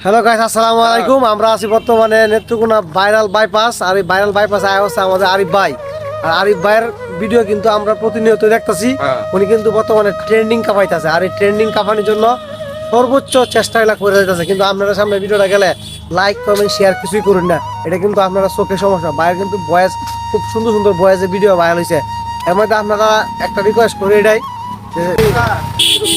Hello guys, আসসালামু আলাইকুম। আমরা আছি বর্তমানে নেত্রকোনা ভাইরাল বাইপাস। আর এই ভাইরাল বাইপাস আয় হচ্ছে আমাদের আরিফ ভাই। আর আরিফ ভাইয়ের ভিডিও কিন্তু আমরা প্রতিনিয়ত দেখতেছি। উনি কিন্তু বর্তমানে ট্রেন্ডিং কাপাইতেছে। আর এই ট্রেন্ডিং কাপানোর জন্য সর্বোচ্চ চেষ্টা করে যাইতেছে। কিন্তু আপনারা সামনে ভিডিওটা গেলে লাইক কমেন্ট শেয়ার কিছুই করুন না। এটা কিন্তু আপনারা চোখের সমস্যা। ভাইয়ের কিন্তু ভয়েস খুব সুন্দর সুন্দর ভয়েসে ভিডিও ভাইরাল হয়েছে। এর মধ্যে আপনারা একটা রিকোয়েস্ট করে এটাই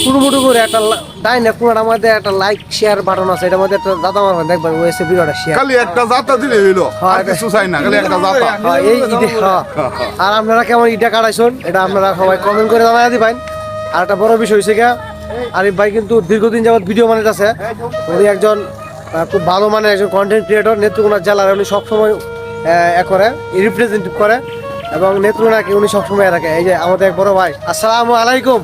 শুরু করে একটা ডাইনে কোনার মধ্যে একটা লাইক শেয়ার বাটন আছে, এটার মধ্যে একটা দাদা মারবেন, দেখবেন ওই এসে ভিডিওটা শেয়ার। খালি একটা জাতা দিলে হইলো, আর কিছু চাই না, খালি একটা জাতা। হ্যাঁ, এই ঈদে আর আপনারা কেমন ঈদটা কাটাইছেন এটা আপনারা সবাই কমেন্ট করে জানাই দিবেন। আর একটা বড় বিষয় হয়েছে গিয়া, আরিফ ভাই কিন্তু দীর্ঘদিন যাবত ভিডিও বানাইতেছে। উনি একজন খুব ভালো মানের একজন কন্টেন্ট ক্রিয়েটর। নেত্রকোনা জেলার উনি সবসময় করে রিপ্রেজেন্টেটিভ করে এবং নেত্রকোনাকে উনি সবসময় রাখে। এই যে আমাদের এক বড় ভাই, আসসালামু আলাইকুম।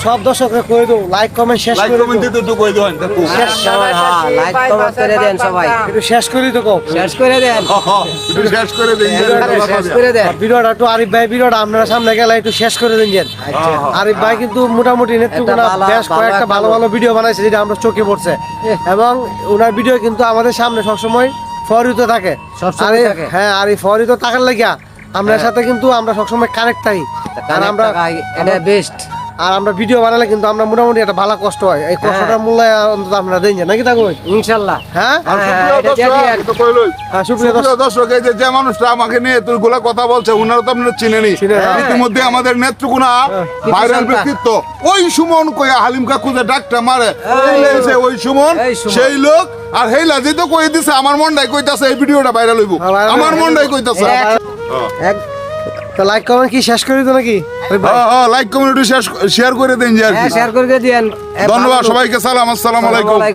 সব দর্শকরা কই দাও লাইক কমেন্ট শেষ লাইক করে কমেন্ট দিতে তো কই দেন দেখো। লাইক কমেন্ট করে দেন সবাই, একটু শেষ করে তো কও। শেষ করে দেন, একটু শেষ করে দেন। শেষ করে দেন। ভিডিওটা একটু আরিফ ভাই ভিডিওটা আপনারা সামনে গেলে একটু শেষ করে দিন। আরিফ ভাই কিন্তু মোটামুটি নেত্রকোনা বেশ কয়েকটা ভালো ভালো ভিডিও বানাইছে যেটা আমরা চোখে পড়ছে এবং ওনার ভিডিও কিন্তু আমাদের সামনে সবসময় ফরিত থাকে। সবসময় থাকে। হ্যাঁ, আর এই ফরিত থাকার লাগিয়া আমরা সাথে কিন্তু আমরা সবসময় কানেক্ট থাকি। আর আমরা এটা বেস্ট। আর আমরা ভিডিও বানালে কিন্তু আমরা মোটামুটি একটা ভালো কষ্ট হয়। এই কষ্টটার মূল্য অন্তত আপনারা দেন নাকি তা কই? ইনশাআল্লাহ। হ্যাঁ সুপ্রিয় দর্শক, এই যে মানুষটা আমাকে নিয়ে তুইগুলা কথা বলছে, উনারা তো আপনারা চিনেনি। ইতিমধ্যে আমাদের নেত্রকোনা ভাইরাল ব্যক্তিত্ব ওই সুমন কইয়া হালিম কাকু যে ডাকটা মারে, ওই সুমন সেই লোক। আর হেই লাজি তো কই দিছে, আমার মনটাই কইতাছে এই ভিডিওটা ভাইরাল হইব, আমার মনটাই কইতাছে। লাইক কমেন্ট কি শেষ করে দিও নাকি? লাইক কমেন্ট শেয়ার করে দেন। শেয়ার করে দিয়েন। ধন্যবাদ সবাইকে, সালাম, আসসালামু আলাইকুম।